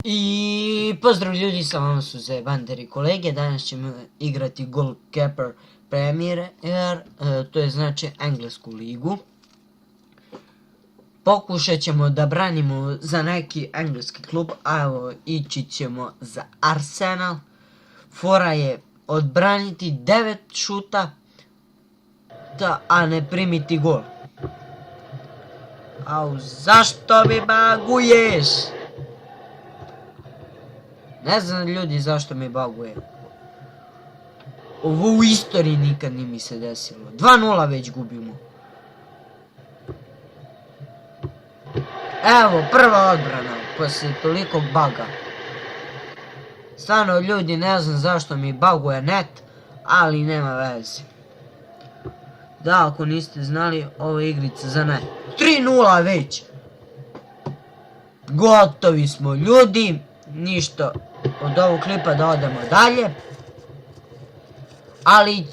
I pozdrav ljudi, sa vama su Zebander i kolege. Danas ćemo igrati Goalkeeper Premier, to je znači englesku ligu. Pokušat ćemo da branimo za neki engleski klub, a evo ići ćemo za Arsenal. Fora je odbraniti 9 šuta, a ne primiti gol. Au, zašto mi baguješ? Ne znam ljudi zašto mi baguje. Ovo u istoriji nikad nije mi se desilo. 2-0 već gubimo. Evo, prva odbrana poslije toliko baga. Stvarno ljudi, ne znam zašto mi baguje net, ali nema veze. Da, ako niste znali, ovo je igrica za net. 3-0 već. Gotovi smo ljudi. Ništa od ovog klipa da odemo dalje. Ali